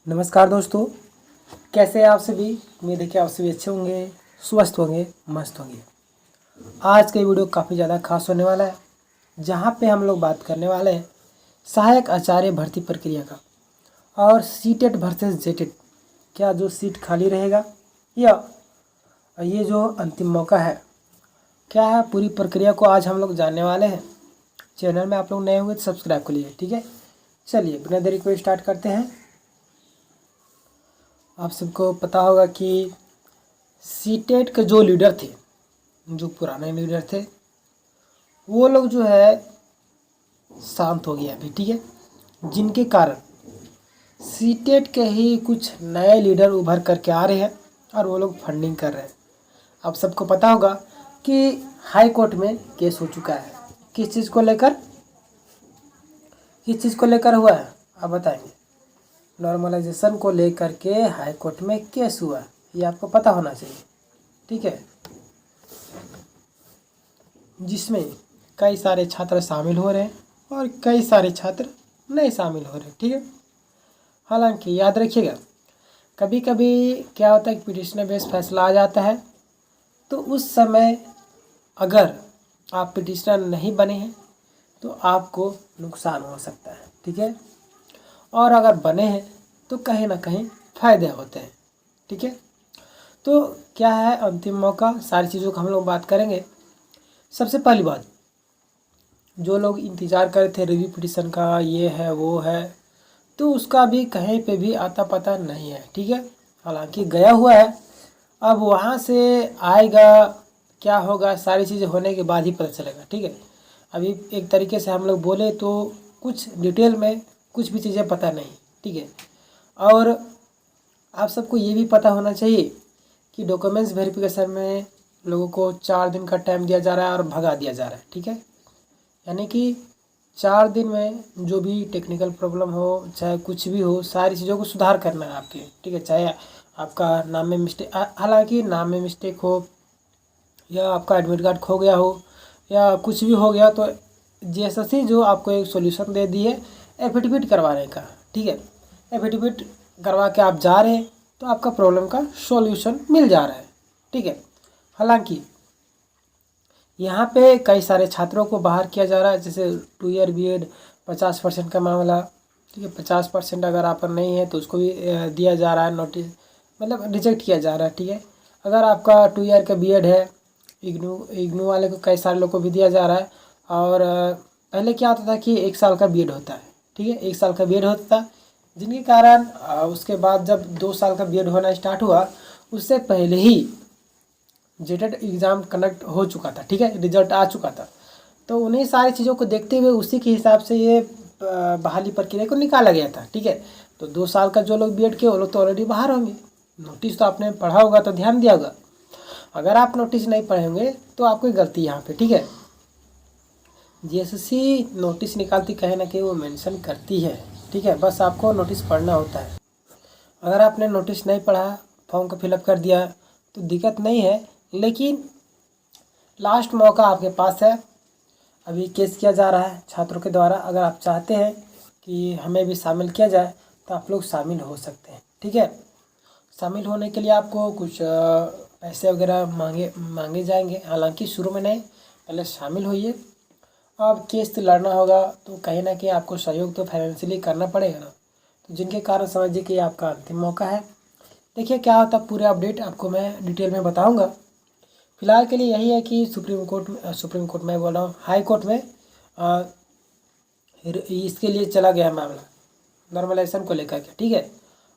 नमस्कार दोस्तों, कैसे हैं आप सभी। उम्मीद है कि आप सभी अच्छे होंगे, स्वस्थ होंगे, मस्त होंगे। आज का वीडियो काफ़ी ज़्यादा खास होने वाला है, जहां पे हम लोग बात करने वाले हैं सहायक आचार्य भर्ती प्रक्रिया का और सीटेट वर्सेस जेटेट। क्या जो सीट खाली रहेगा या ये जो अंतिम मौका है, क्या है पूरी प्रक्रिया को आज हम लोग जानने वाले हैं। चैनल में आप लोग नए हुए तो सब्सक्राइब कर लीजिए, ठीक है। चलिए बिना देरी को स्टार्ट करते हैं। आप सबको पता होगा कि सीटेट के जो लीडर थे, जो पुराने लीडर थे, वो लोग जो है शांत हो गया अभी, ठीक है। जिनके कारण सीटेट के ही कुछ नए लीडर उभर करके आ रहे हैं और वो लोग फंडिंग कर रहे हैं। आप सबको पता होगा कि हाई कोर्ट में केस हो चुका है। किस चीज़ को लेकर हुआ है, आप बताएंगे। नॉर्मलाइजेशन को लेकर के हाई कोर्ट में केस हुआ, ये आपको पता होना चाहिए, ठीक है। जिसमें कई सारे छात्र शामिल हो रहे हैं और कई सारे छात्र नहीं शामिल हो रहे हैं, ठीक है। हालांकि याद रखिएगा, कभी कभी क्या होता है कि पिटिशनर बेस फैसला आ जाता है, तो उस समय अगर आप पिटिशनर नहीं बने हैं तो आपको नुकसान हो सकता है, ठीक है। और अगर बने हैं तो कहीं ना कहीं फ़ायदे होते हैं, ठीक है। तो क्या है अंतिम मौका, सारी चीज़ों का हम लोग बात करेंगे। सबसे पहली बात, जो लोग इंतज़ार कर रहे थे रिव्यू पिटिशन का, ये है वो है, तो उसका भी कहीं पे भी आता पता नहीं है, ठीक है। हालांकि गया हुआ है, अब वहाँ से आएगा क्या होगा, सारी चीज़ें होने के बाद ही पता चलेगा, ठीक है। अभी एक तरीके से हम लोग बोले तो कुछ डिटेल में कुछ भी चीज़ें पता नहीं, ठीक है। और आप सबको ये भी पता होना चाहिए कि डॉक्यूमेंट्स वेरिफिकेशन में लोगों को 4 दिन का टाइम दिया जा रहा है और भगा दिया जा रहा है, ठीक है। यानी कि 4 दिन में जो भी टेक्निकल प्रॉब्लम हो, चाहे कुछ भी हो, सारी चीज़ों को सुधार करना है आपके, ठीक है। चाहे आपका नाम में मिस्टेक, हालांकि नाम में मिस्टेक हो या आपका एडमिट कार्ड खो गया हो या कुछ भी हो गया, तो जीएसएससी जो आपको एक सॉल्यूशन दे दी है एफिडेविट करवाने का, ठीक है। एफिडेविट करवा के आप जा रहे हैं तो आपका प्रॉब्लम का सॉल्यूशन मिल जा रहा है, ठीक है। हालांकि यहाँ पे कई सारे छात्रों को बाहर किया जा रहा है, जैसे 2 ईयर बीएड 50% का मामला, ठीक है। 50% अगर आप पर नहीं है तो उसको भी दिया जा रहा है नोटिस, मतलब रिजेक्ट किया जा रहा है, ठीक है। अगर आपका 2 ईयर का बीएड है, इग्नू वाले को कई सारे लोग को भी दिया जा रहा है। और पहले क्या होता था कि 1 साल का बीएड होता है, ठीक है। 1 साल का बीएड होता था, जिनके कारण उसके बाद जब 2 साल का बीएड होना स्टार्ट हुआ, उससे पहले ही जेटेट एग्ज़ाम कंडक्ट हो चुका था, ठीक है। रिजल्ट आ चुका था, तो उन्हीं सारी चीज़ों को देखते हुए उसी के हिसाब से ये बहाली प्रक्रिया को निकाला गया था, ठीक है। तो 2 साल का जो लोग बीएड के, वो लोग तो ऑलरेडी बाहर होंगे। नोटिस तो आपने पढ़ा होगा तो ध्यान दिया होगा। अगर आप नोटिस नहीं पढ़े होंगे तो आपकी गलती यहाँ पे, ठीक है। जीएसएससी नोटिस निकालती कहीं ना कहीं वो मेंशन करती है, ठीक है। बस आपको नोटिस पढ़ना होता है। अगर आपने नोटिस नहीं पढ़ा, फॉर्म को फिलअप कर दिया तो दिक्कत नहीं है, लेकिन लास्ट मौका आपके पास है। अभी केस किया जा रहा है छात्रों के द्वारा। अगर आप चाहते हैं कि हमें भी शामिल किया जाए तो आप लोग शामिल हो सकते हैं, ठीक है। शामिल होने के लिए आपको कुछ पैसे वगैरह मांगे जाएंगे, हालांकि शुरू में नहीं, पहले शामिल होइए। अब केस तो लड़ना होगा तो कहीं ना कहीं आपको सहयोग तो फाइनेंशियली करना पड़ेगा ना, तो जिनके कारण समझिए कि आपका अंतिम मौका है। देखिए क्या होता है, पूरे अपडेट आपको मैं डिटेल में बताऊंगा। फिलहाल के लिए यही है कि सुप्रीम कोर्ट में बोल रहा हूँ, हाई कोर्ट में इसके लिए चला गया मामला नॉर्मलाइजेशन को लेकर के, ठीक है।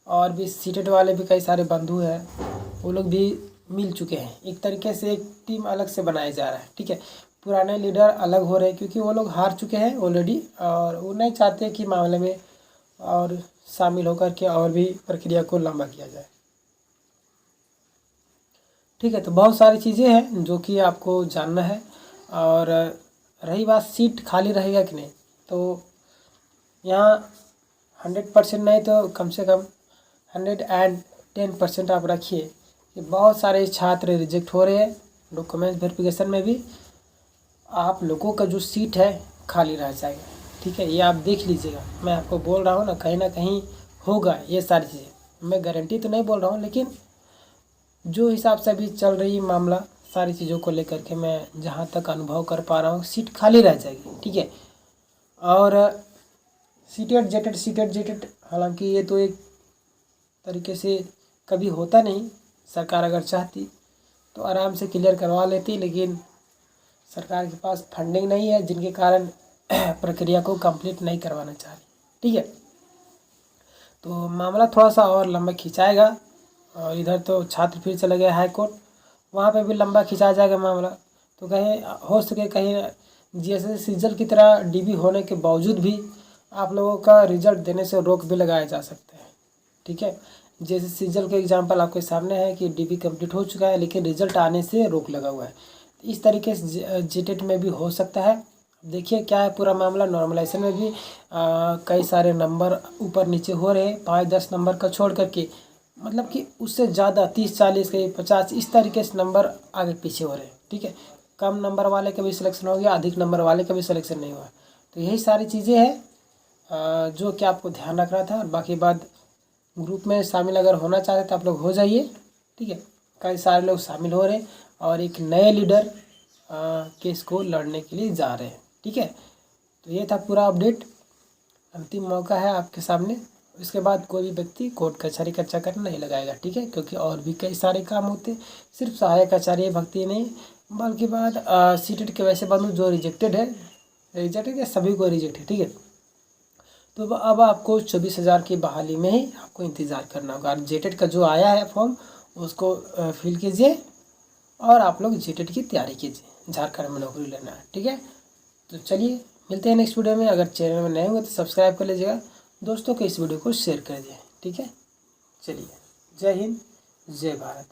और भी सीटेट वाले भी कई सारे बंधु हैं, वो लोग भी मिल चुके हैं। एक तरीके से एक टीम अलग से बनाया जा रहा है, ठीक है। पुराने लीडर अलग हो रहे हैं क्योंकि वो लोग हार चुके हैं ऑलरेडी, और वो नहीं चाहते कि मामले में और शामिल होकर के और भी प्रक्रिया को लंबा किया जाए, ठीक है। तो बहुत सारी चीज़ें हैं जो कि आपको जानना है। और रही बात सीट खाली रहेगा कि नहीं, तो यहाँ 100% नहीं तो कम से कम 110% आप रखिए कि बहुत सारे छात्र रिजेक्ट हो रहे हैं। डॉक्यूमेंट वेरिफिकेशन में भी आप लोगों का जो सीट है खाली रह जाएगा, ठीक है। ये आप देख लीजिएगा, मैं आपको बोल रहा हूँ ना कहीं होगा ये सारी चीज़ें। मैं गारंटी तो नहीं बोल रहा हूँ, लेकिन जो हिसाब से अभी चल रही मामला सारी चीज़ों को लेकर के मैं जहाँ तक अनुभव कर पा रहा हूँ, सीट खाली रह जाएगी, ठीक है। और सीटेड जेटेड हालांकि ये तो एक तरीके से कभी होता नहीं। सरकार अगर चाहती तो आराम से क्लियर करवा लेती, लेकिन सरकार के पास फंडिंग नहीं है, जिनके कारण प्रक्रिया को कंप्लीट नहीं करवाना चाह रही, ठीक है। तो मामला थोड़ा सा और लंबा खिंचाएगा। और इधर तो छात्र फिर चले गए हाई कोर्ट, वहाँ पे भी लंबा खिंचा जाएगा मामला। तो कहीं हो सके कहीं जैसे सीजल की तरह डीबी होने के बावजूद भी आप लोगों का रिजल्ट देने से रोक भी लगाया जा सकता है, ठीक है। जैसे सीजल का एग्जांपल आपके सामने है कि डीबी कंप्लीट हो चुका है, लेकिन रिजल्ट आने से रोक लगा हुआ है। इस तरीके से जेटेट में भी हो सकता है। देखिए क्या है पूरा मामला। नॉर्मलाइजेशन में भी कई सारे नंबर ऊपर नीचे हो रहे हैं, 5-10 नंबर का छोड़ करके, मतलब कि उससे ज़्यादा 30-40 के 50 इस तरीके से नंबर आगे पीछे हो रहे हैं, ठीक है। कम नंबर वाले का भी सिलेक्शन हो गया, अधिक नंबर वाले का भी सिलेक्शन नहीं हुआ। तो यही सारी चीज़ें हैं जो कि आपको ध्यान रखना था। और बाकी बात ग्रुप में शामिल अगर होना चाहते तो आप लोग हो जाइए, ठीक है। कई सारे लोग शामिल हो रहे हैं और एक नए लीडर केस को लड़ने के लिए जा रहे हैं, ठीक है। तो ये था पूरा अपडेट। अंतिम मौका है आपके सामने। इसके बाद कोई भी व्यक्ति कोर्ट कचहरी का चक्कर नहीं लगाएगा, ठीक है, क्योंकि और भी कई सारे काम होते, सिर्फ सहायक आचार्य भर्ती नहीं, बल्कि बाद सीटेट के वैसे बंधु जो रिजेक्टेड है सभी को रिजेक्ट है, ठीक है। तो अब आपको 24,000 की बहाली में ही आपको इंतज़ार करना होगा। जेटेट का जो आया है फॉर्म उसको फिल कीजिए और आप लोग जेटेट की तैयारी कीजिए, झारखंड में नौकरी लेना है, ठीक है। तो चलिए मिलते हैं नेक्स्ट वीडियो में। अगर चैनल में नए होंगे तो सब्सक्राइब कर लीजिएगा, दोस्तों को इस वीडियो को शेयर कर दिए, ठीक है। चलिए, जय हिंद, जय भारत।